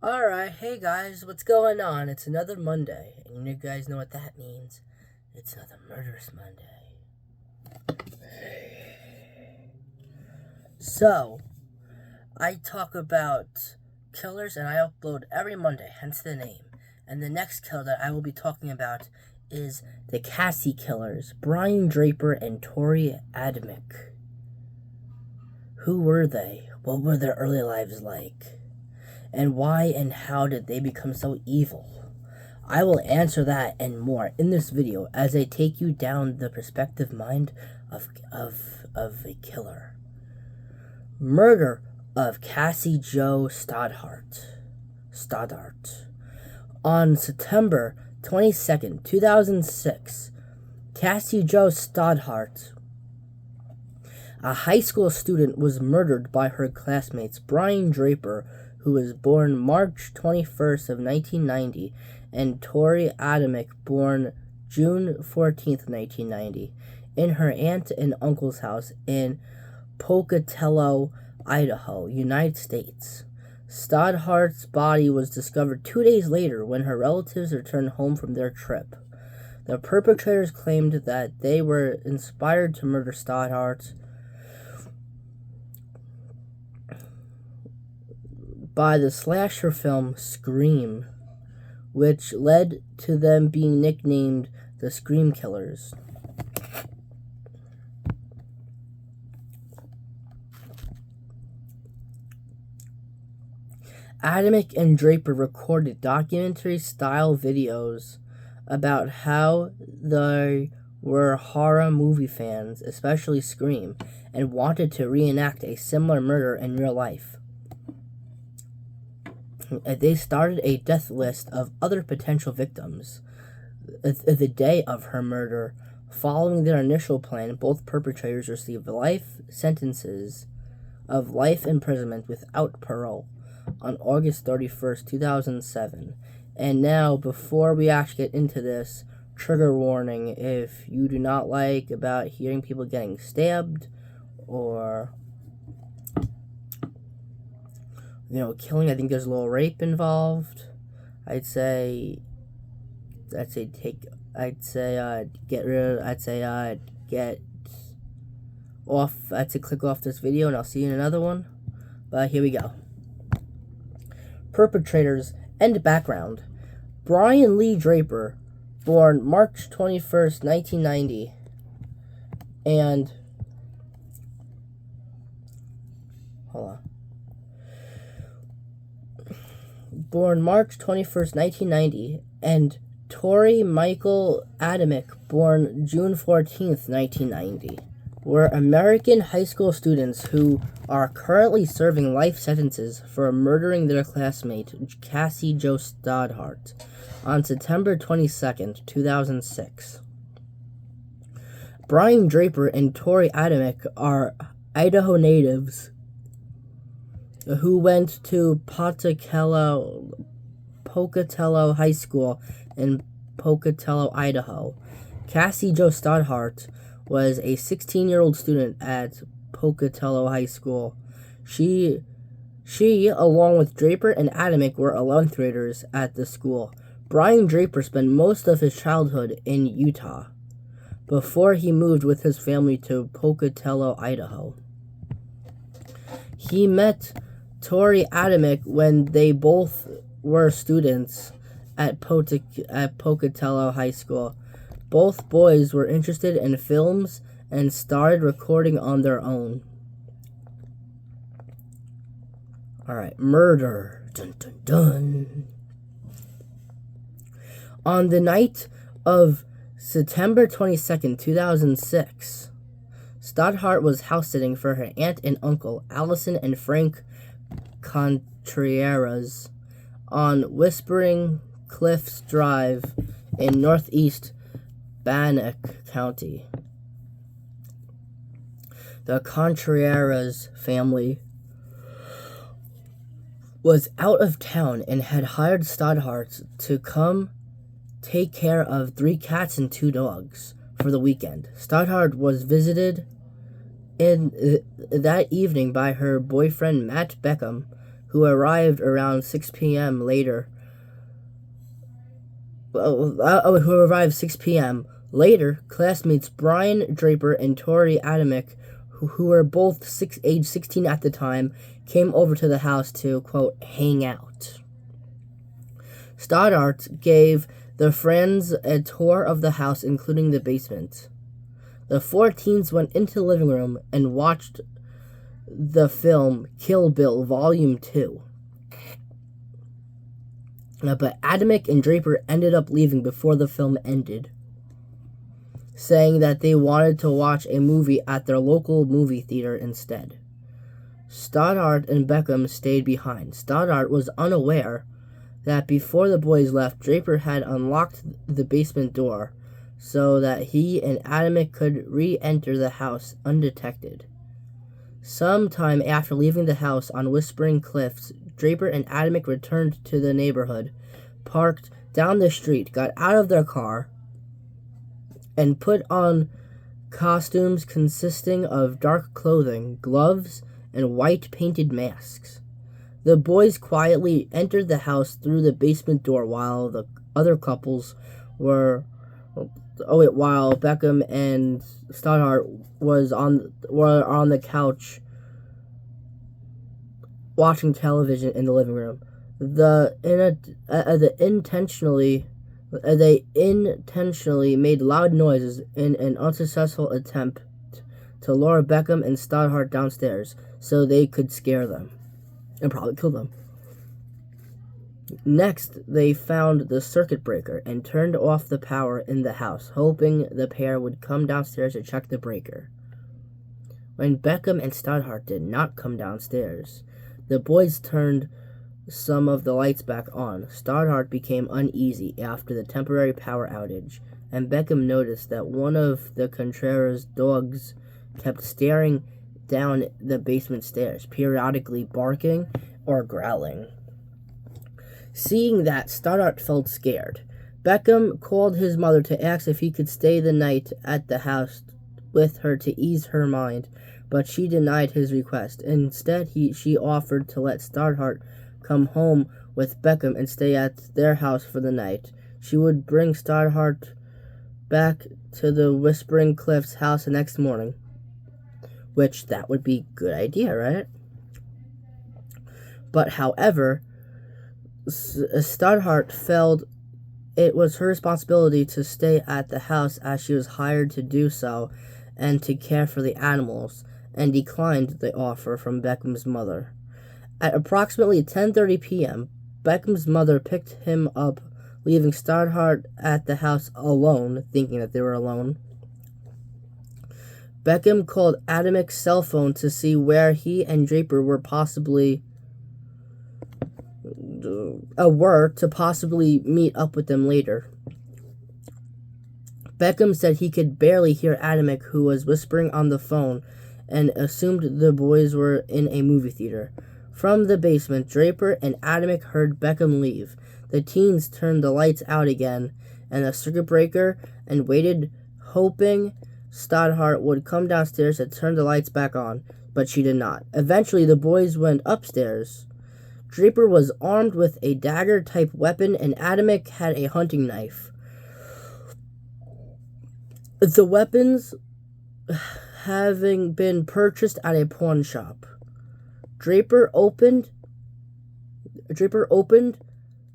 Alright, hey guys, what's going on? It's another Monday, and you guys know what that means. It's another Murderous Monday. So, I talk about killers, and I upload every Monday, hence the name. And the next killer that I will be talking about is the Cassie Killers, Brian Draper and Torey Adamcik. Who were they? What were their early lives like? And why and how did they become so evil? I will answer that and more in this video as I take you down the perspective mind of a killer. Murder of Cassie Jo Stoddart. On September 22nd, 2006, Cassie Jo Stoddart, a high school student, was murdered by her classmates Brian Draper, who was born March 21st of 1990, and Torey Adamcik, born June 14th, 1990, in her aunt and uncle's house in Pocatello, Idaho, United States. Stoddart's body was discovered 2 days later when her relatives returned home from their trip. The perpetrators claimed that they were inspired to murder Stoddart by the slasher film Scream, which led to them being nicknamed the Scream Killers. Adamcik and Draper recorded documentary-style videos about how they were horror movie fans, especially Scream, and wanted to reenact a similar murder in real life. They started a death list of other potential victims. The day of her murder, following their initial plan, both perpetrators received life sentences of life imprisonment without parole on August 31st, 2007. And now, before we actually get into this, trigger warning: if you do not like about hearing people getting stabbed or killing, I think there's a little rape involved. I'd say get off. I'd say click off this video, and I'll see you in another one. But here we go. Perpetrators and background: Brian Lee Draper, born March 21st, 1990, and born March 21st, 1990, and Torey Michael Adamcik, born June 14th, 1990, were American high school students who are currently serving life sentences for murdering their classmate Cassie Jo Stoddart on September 22nd, 2006. Brian Draper and Torey Adamcik are Idaho natives who went to Pocatello High School in Pocatello, Idaho. Cassie Jo Stoddart was a 16-year-old student at Pocatello High School. She, along with Draper and Adamcik, were 11th graders at the school. Brian Draper spent most of his childhood in Utah before he moved with his family to Pocatello, Idaho. He met Torey Adamcik when they both were students at Pocatello High School. Both boys were interested in films and started recording on their own. Alright, murder. Dun dun dun. On the night of September 22nd, 2006, Stoddart was house-sitting for her aunt and uncle, Allison and Frank Contreras, on Whispering Cliffs Drive in northeast Bannock County. The Contreras family was out of town and had hired Stoddart to come take care of 3 cats and 2 dogs for the weekend. Stoddart was visited that evening by her boyfriend Matt Beckham, who arrived around 6 p.m. later. Who arrived 6 p.m. Later, classmates Brian Draper and Torey Adamcik, who were both age 16 at the time, came over to the house to, quote, hang out. Stoddart gave the friends a tour of the house, including the basement. The 4 teens went into the living room and watched the film Kill Bill Volume 2. But Adamcik and Draper ended up leaving before the film ended, saying that they wanted to watch a movie at their local movie theater instead. Stoddart and Beckham stayed behind. Stoddart was unaware that before the boys left, Draper had unlocked the basement door so that he and Adamcik could re-enter the house undetected. Sometime after leaving the house on Whispering Cliffs, Draper and Adamcik returned to the neighborhood, parked down the street, got out of their car, and put on costumes consisting of dark clothing, gloves, and white painted masks. The boys quietly entered the house through the basement door while the other couples while Beckham and Stoddart were on the couch watching television in the living room. They intentionally made loud noises in an unsuccessful attempt to lure Beckham and Stoddart downstairs so they could scare them and probably kill them. Next, they found the circuit breaker and turned off the power in the house, hoping the pair would come downstairs to check the breaker. When Beckham and Stoddart did not come downstairs, the boys turned some of the lights back on. Stoddart became uneasy after the temporary power outage, and Beckham noticed that one of the Contreras dogs kept staring down the basement stairs, periodically barking or growling. Seeing that, Stoddart felt scared. Beckham called his mother to ask if he could stay the night at the house with her to ease her mind, but she denied his request. Instead, she offered to let Stoddart come home with Beckham and stay at their house for the night. She would bring Stoddart back to the Whispering Cliffs house the next morning, which that would be a good idea, right? But however, Stoddart felt it was her responsibility to stay at the house as she was hired to do so and to care for the animals, and declined the offer from Beckham's mother. At approximately 10:30 p.m., Beckham's mother picked him up, leaving Stoddart at the house alone, thinking that they were alone. Beckham called Adamcik's cell phone to see where he and Draper were to possibly meet up with them later. Beckham said he could barely hear Adamcik, who was whispering on the phone, and assumed the boys were in a movie theater. From the basement, Draper and Adamcik heard Beckham leave. The teens turned the lights out again and the circuit breaker and waited, hoping Stoddart would come downstairs to turn the lights back on, but she did not. Eventually, the boys went upstairs. Draper was armed with a dagger-type weapon, and Adamcik had a hunting knife. The weapons having been purchased at a pawn shop. Draper opened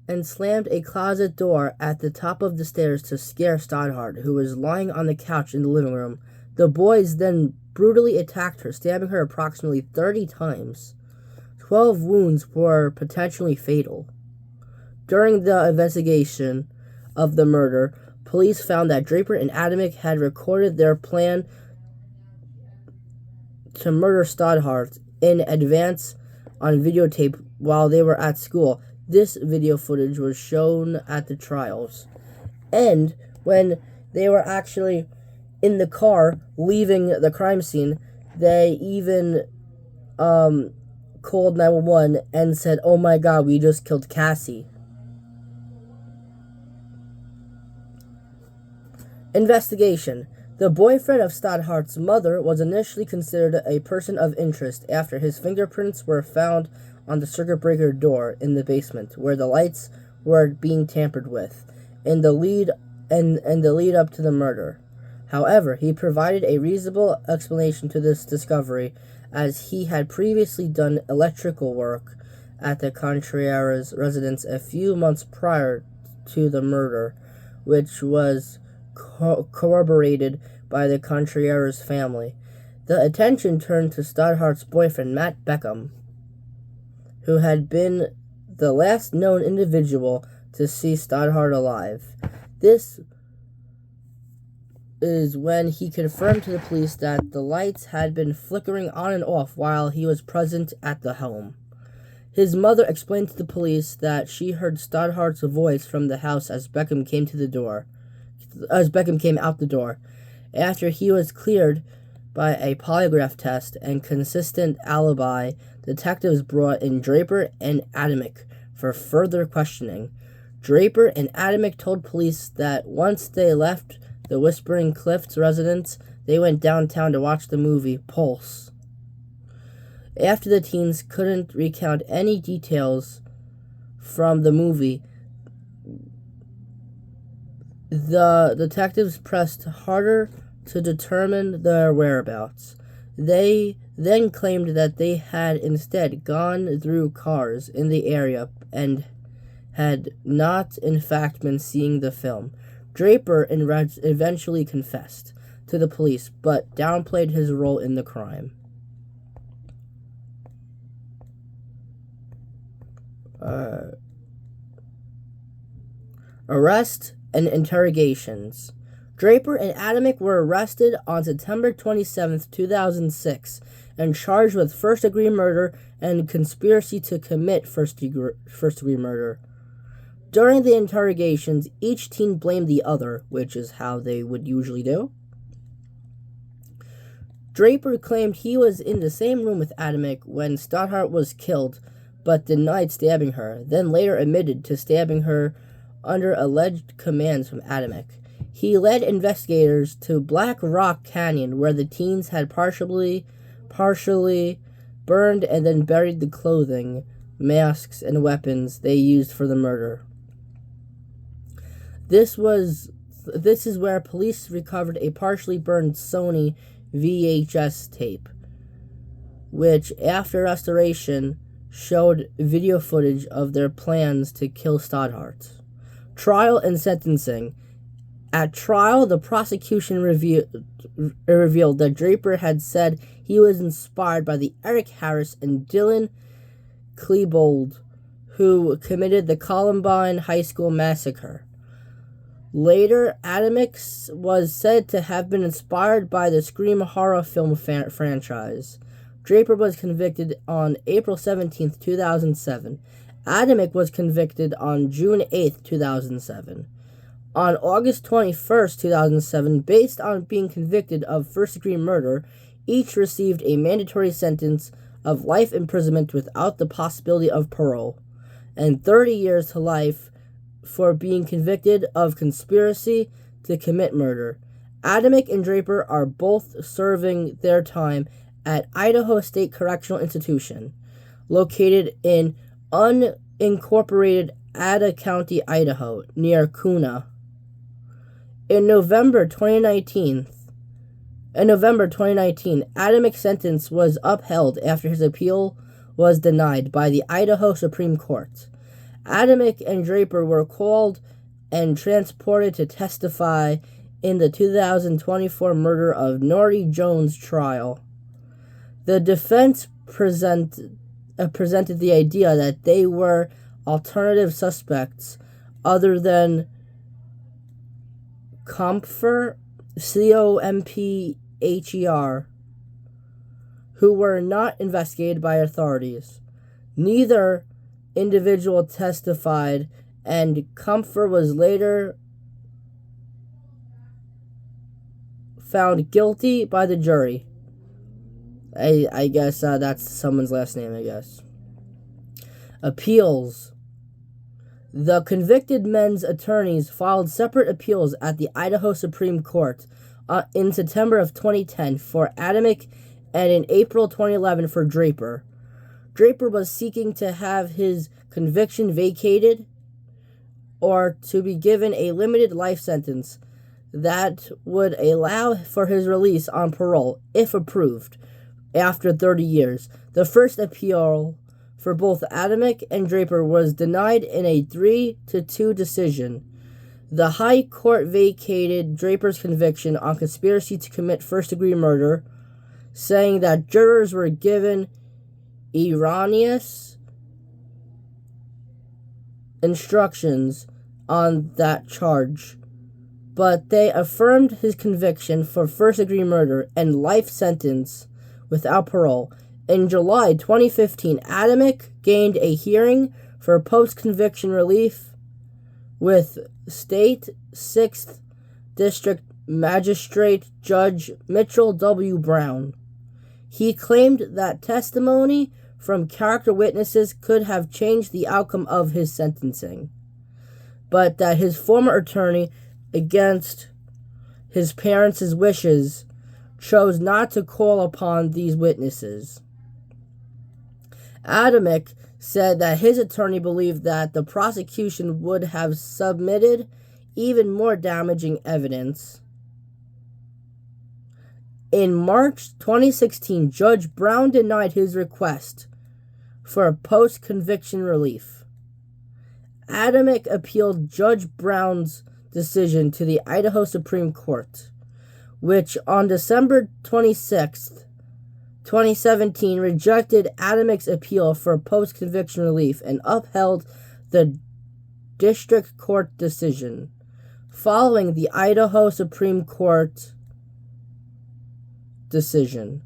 and slammed a closet door at the top of the stairs to scare Stoddart, who was lying on the couch in the living room. The boys then brutally attacked her, stabbing her approximately 30 times. 12 wounds were potentially fatal. During the investigation of the murder, police found that Draper and Adamcik had recorded their plan to murder Stoddart in advance on videotape while they were at school. This video footage was shown at the trials. And when they were actually in the car leaving the crime scene, they even called 911 and said, "Oh my God, we just killed Cassie." Investigation. The boyfriend of Stoddart's mother was initially considered a person of interest after his fingerprints were found on the circuit breaker door in the basement, where the lights were being tampered with, in the lead up to the murder. However, he provided a reasonable explanation to this discovery, as he had previously done electrical work at the Contreras residence a few months prior to the murder, which was corroborated by the Contreras family. The attention turned to Stoddart's boyfriend, Matt Beckham, who had been the last known individual to see Stoddart alive. This is when he confirmed to the police that the lights had been flickering on and off while he was present at the home. His mother explained to the police that she heard Stoddart's voice from the house as Beckham came out the door. After he was cleared by a polygraph test and consistent alibi, detectives brought in Draper and Adamcik for further questioning. Draper and Adamcik told police that once they left the Whispering Cliffs residence, they went downtown to watch the movie Pulse. After the teens couldn't recount any details from the movie, the detectives pressed harder to determine their whereabouts. They then claimed that they had instead gone through cars in the area and had not in fact been seeing the film. Draper eventually confessed to the police, but downplayed his role in the crime. Arrest and interrogations. Draper and Adamcik were arrested on September 27, 2006, and charged with first-degree murder and conspiracy to commit first-degree murder. During the interrogations, each teen blamed the other, which is how they would usually do. Draper claimed he was in the same room with Adamcik when Stoddart was killed, but denied stabbing her, then later admitted to stabbing her under alleged commands from Adamcik. He led investigators to Black Rock Canyon, where the teens had partially burned and then buried the clothing, masks, and weapons they used for the murder. This is where police recovered a partially burned Sony VHS tape, which, after restoration, showed video footage of their plans to kill Stoddart. Trial and sentencing. At trial, the prosecution revealed that Draper had said he was inspired by the Eric Harris and Dylan Klebold, who committed the Columbine High School massacre. Later, Adamcik was said to have been inspired by the Scream horror film franchise. Draper was convicted on April 17, 2007. Adamcik was convicted on June 8, 2007. On August 21, 2007, based on being convicted of first-degree murder, each received a mandatory sentence of life imprisonment without the possibility of parole, and 30 years to life for being convicted of conspiracy to commit murder. Adamcik and Draper are both serving their time at Idaho State Correctional Institution, located in unincorporated Ada County, Idaho, near Kuna. In November 2019, Adamcik's sentence was upheld after his appeal was denied by the Idaho Supreme Court. Adamcik and Draper were called and transported to testify in the 2024 murder of Norrie Jones trial. The defense presented the idea that they were alternative suspects other than Compher, Compher, who were not investigated by authorities. Neither individual testified, and Compher was later found guilty by the jury. I guess that's someone's last name, I guess. Appeals. The convicted men's attorneys filed separate appeals at the Idaho Supreme Court in September of 2010 for Adamcik and in April 2011 for Draper. Draper was seeking to have his conviction vacated or to be given a limited life sentence that would allow for his release on parole, if approved, after 30 years. The first appeal for both Adamcik and Draper was denied in a 3-2 decision. The High Court vacated Draper's conviction on conspiracy to commit first-degree murder, saying that jurors were given erroneous instructions on that charge, but they affirmed his conviction for first-degree murder and life sentence without parole. In July 2015, Adamcik gained a hearing for post-conviction relief with State 6th District Magistrate Judge Mitchell W. Brown. He claimed that testimony from character witnesses could have changed the outcome of his sentencing, but that his former attorney, against his parents' wishes, chose not to call upon these witnesses. Adamcik said that his attorney believed that the prosecution would have submitted even more damaging evidence. In March 2016, Judge Brown denied his request for post-conviction relief. Adamcik appealed Judge Brown's decision to the Idaho Supreme Court, which on December 26, 2017, rejected Adamcik's appeal for post-conviction relief and upheld the district court decision. Following the Idaho Supreme Court decision,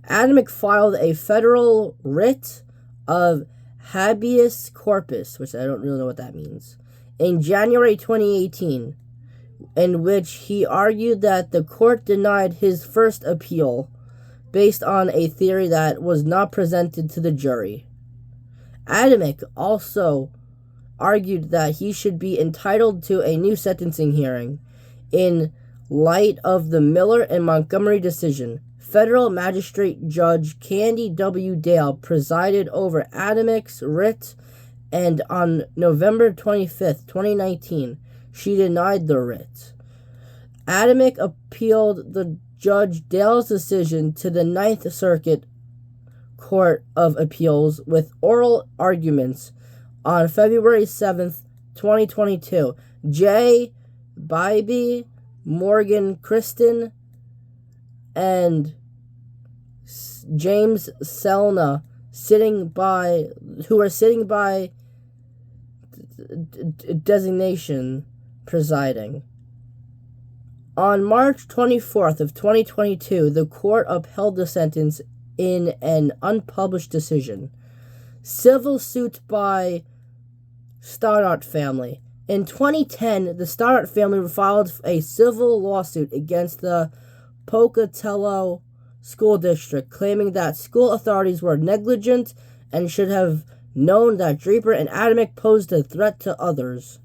Adamcik filed a federal writ of habeas corpus, which I don't really know what that means, in January 2018, in which he argued that the court denied his first appeal based on a theory that was not presented to the jury. Adamcik also argued that he should be entitled to a new sentencing hearing in light of the Miller and Montgomery decision. Federal Magistrate Judge Candy W. Dale presided over Adamcik's writ, and on November 25, 2019, she denied the writ. Adamcik appealed the Judge Dale's decision to the Ninth Circuit Court of Appeals with oral arguments on February 7th, 2022. Jay Bybee, Morgan Kristen, and James Selna who are sitting by designation presiding. On March 24th of 2022, the court upheld the sentence in an unpublished decision. Civil suit by Stoddart family. In 2010, the Stoddart family filed a civil lawsuit against the Pocatello School District, claiming that school authorities were negligent and should have known that Draper and Adamcik posed a threat to others.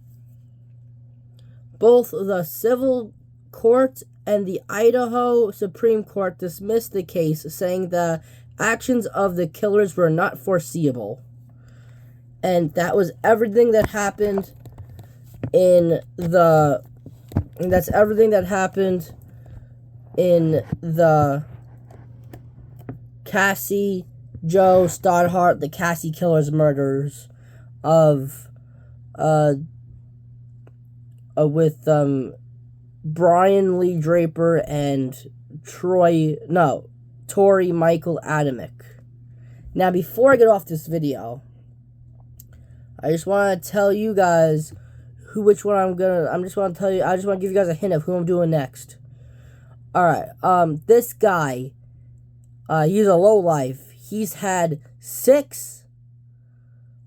Both the civil court and the Idaho Supreme Court dismissed the case, saying the actions of the killers were not foreseeable. And that was everything that happened that's everything that happened in the Cassie Jo Stoddart, the Cassie Killers murders with Brian Lee Draper and Torey Michael Adamcik. Now, before I get off this video, I just want to tell you guys I just want to give you guys a hint of who I'm doing next. Alright, this guy, he's a lowlife. He's had 6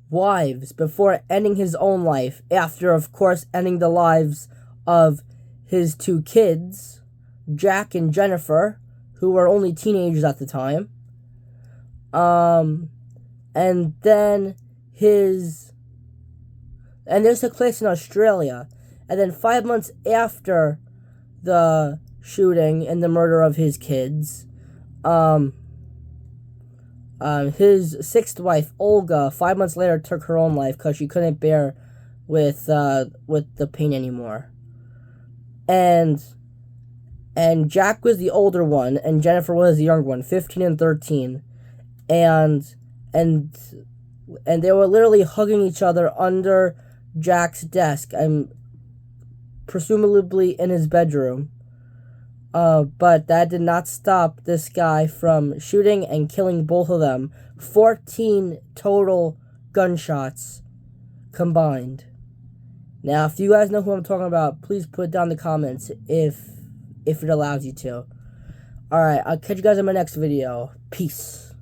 wives before ending his own life, after, of course, ending the lives of his 2 kids, Jack and Jennifer, who were only teenagers at the time. And this took place in Australia. And then 5 months after the shooting and the murder of his kids, His sixth wife, Olga, 5 months later took her own life because she couldn't bear with the pain anymore. And Jack was the older one, and Jennifer was the younger one, 15 and 13. And they were literally hugging each other under Jack's desk, and presumably in his bedroom. But that did not stop this guy from shooting and killing both of them. 14 total gunshots combined. Now, if you guys know who I'm talking about, please put it down in the comments if it allows you to. Alright, I'll catch you guys in my next video. Peace.